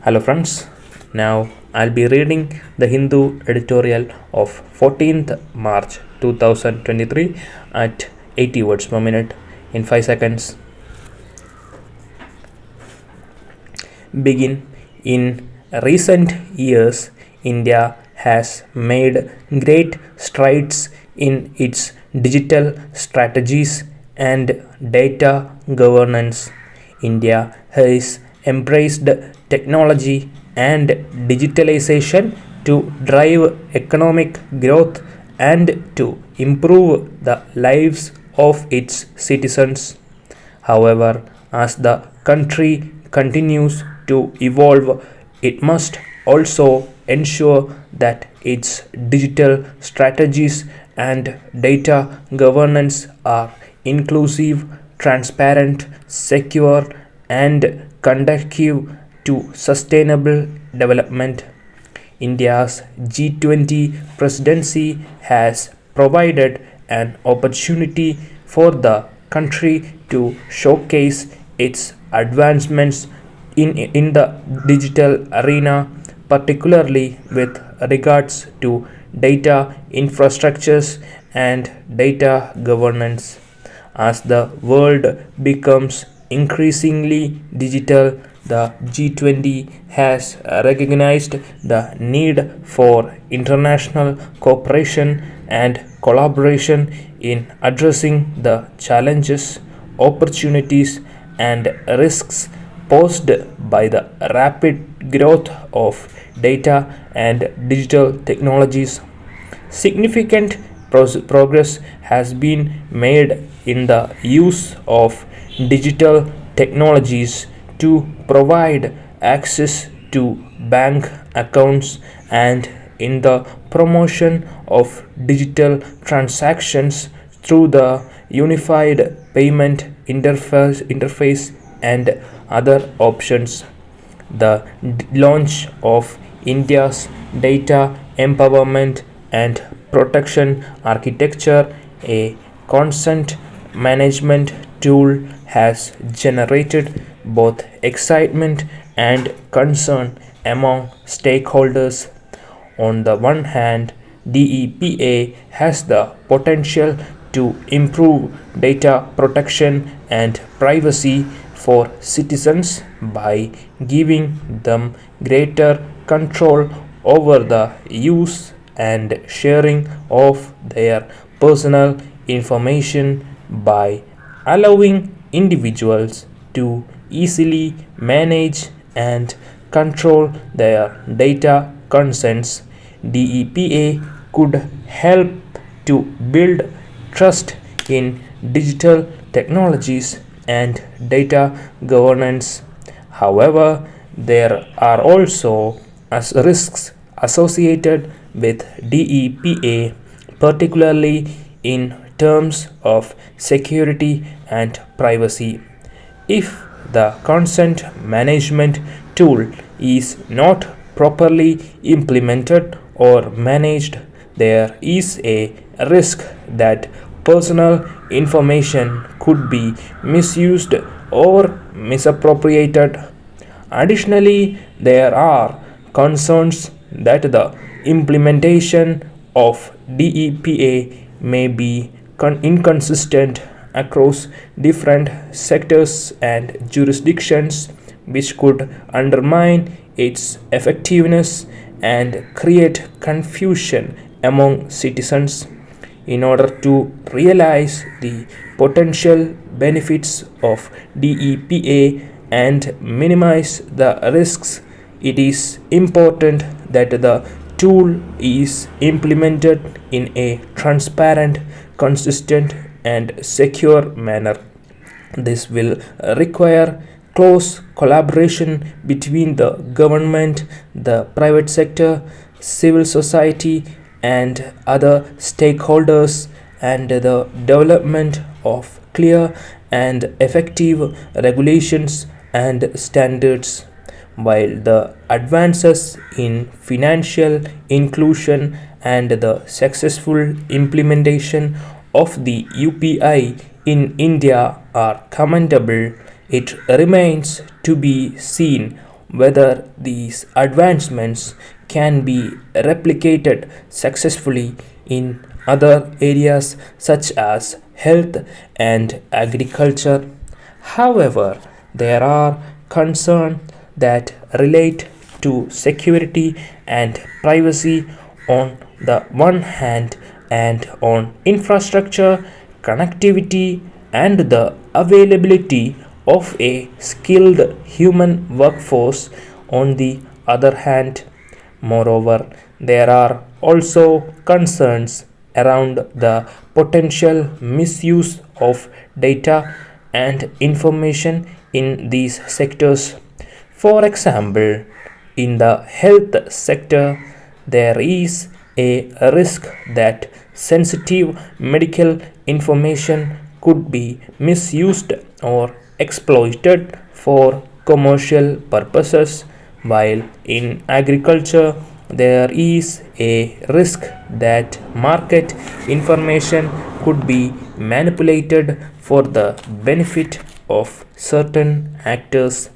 Hello friends, now I'll be reading the Hindu editorial of 14th March 2023 at 80 words per minute in 5 seconds. Begin. In recent years, India has made great strides in its digital strategies and data governance. India has embraced technology and digitalization to drive economic growth and to improve the lives of its citizens. However, as the country continues to evolve, it must also ensure that its digital strategies and data governance are inclusive, transparent, secure, and conducive to sustainable development. India's G20 presidency has provided an opportunity for the country to showcase its advancements in the digital arena, particularly with regards to data infrastructures and data governance. As the world becomes increasingly digital, the G20 has recognized the need for international cooperation and collaboration in addressing the challenges, opportunities, and risks posed by the rapid growth of data and digital technologies. Significant progress has been made in the use of digital technologies to provide access to bank accounts and in the promotion of digital transactions through the unified payment interface and other options. The launch of India's data empowerment and protection architecture, a consent management tool, has generated both excitement and concern among stakeholders. On the one hand, DEPA has the potential to improve data protection and privacy for citizens by giving them greater control over the use and sharing of their personal information by allowing individuals to easily manage and control their data consents. DEPA could help to build trust in digital technologies and data governance. However, there are also risks associated with DEPA, particularly in terms of security and privacy. If the consent management tool is not properly implemented or managed, there is a risk that personal information could be misused or misappropriated. Additionally, there are concerns that the implementation of DEPA may be inconsistent across different sectors and jurisdictions, which could undermine its effectiveness and create confusion among citizens. In order to realize the potential benefits of DEPA and minimize the risks, it is important that the tool is implemented in a transparent, consistent, and secure manner. This will require close collaboration between the government, the private sector, civil society, and other stakeholders, and the development of clear and effective regulations and standards. While the advances in financial inclusion and the successful implementation of the UPI in India are commendable, it remains to be seen whether these advancements can be replicated successfully in other areas such as health and agriculture. However, there are concerns that relate to security and privacy on the one hand, and on infrastructure, connectivity, and the availability of a skilled human workforce on the other hand. Moreover, there are also concerns around the potential misuse of data and information in these sectors. For example, in the health sector, there is a risk that sensitive medical information could be misused or exploited for commercial purposes, while in agriculture, there is a risk that market information could be manipulated for the benefit of certain actors.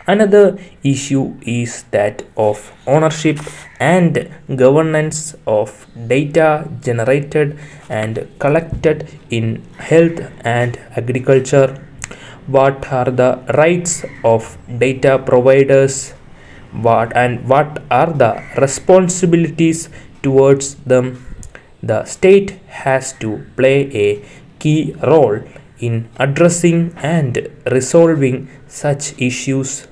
Another issue is that of ownership and governance of data generated and collected in health and agriculture. What are the rights of data providers? What are the responsibilities towards them? The state has to play a key role in addressing and resolving such issues.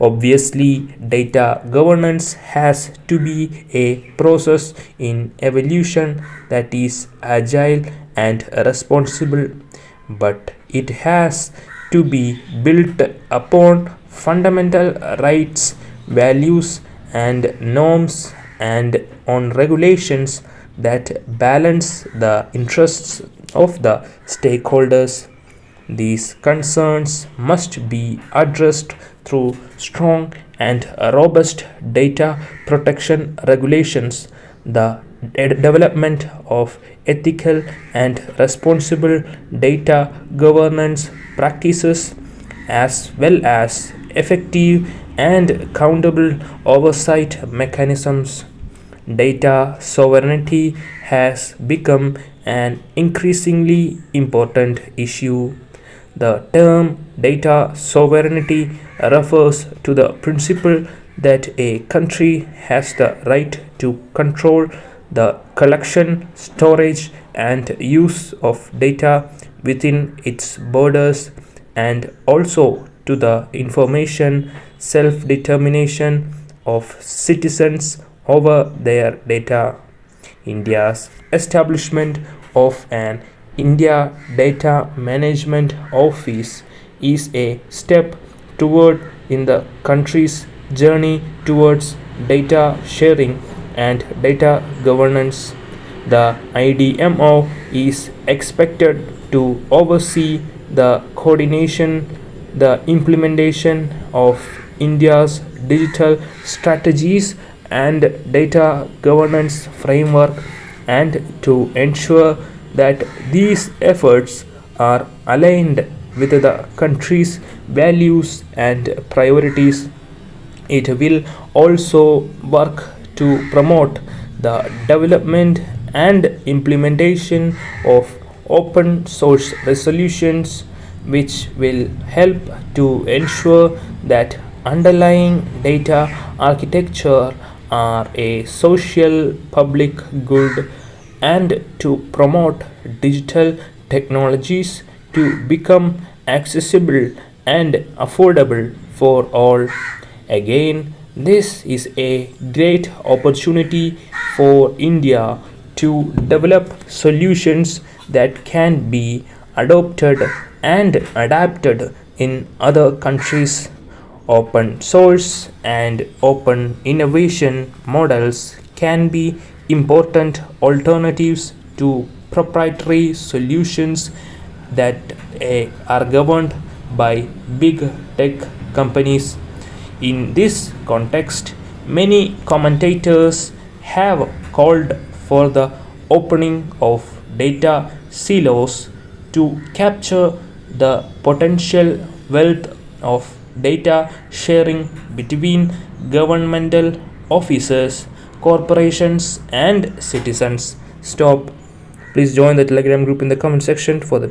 Obviously, data governance has to be a process in evolution that is agile and responsible, but it has to be built upon fundamental rights, values, and norms, and on regulations that balance the interests of the stakeholders. These concerns must be addressed through strong and robust data protection regulations, the development of ethical and responsible data governance practices, as well as effective and accountable oversight mechanisms. Data sovereignty has become an increasingly important issue. The term data sovereignty refers to the principle that a country has the right to control the collection, storage, and use of data within its borders, and also to the information self determination of citizens over their data. India's establishment of an India Data Management Office is a step toward in the country's journey towards data sharing and data governance. The IDMO is expected to oversee the coordination, the implementation of India's digital strategies and data governance framework, and to ensure that these efforts are aligned with the country's values and priorities. It will also work to promote the development and implementation of open source resolutions, which will help to ensure that underlying data architecture are a social public good, and to promote digital technologies to become accessible and affordable for all. Again, this is a great opportunity for India to develop solutions that can be adopted and adapted in other countries. Open source and open innovation models can be important alternatives to proprietary solutions that are governed by big tech companies. In this context, many commentators have called for the opening of data silos to capture the potential wealth of data sharing between governmental officers, corporations, and citizens. Stop. Please join the Telegram group in the comment section for the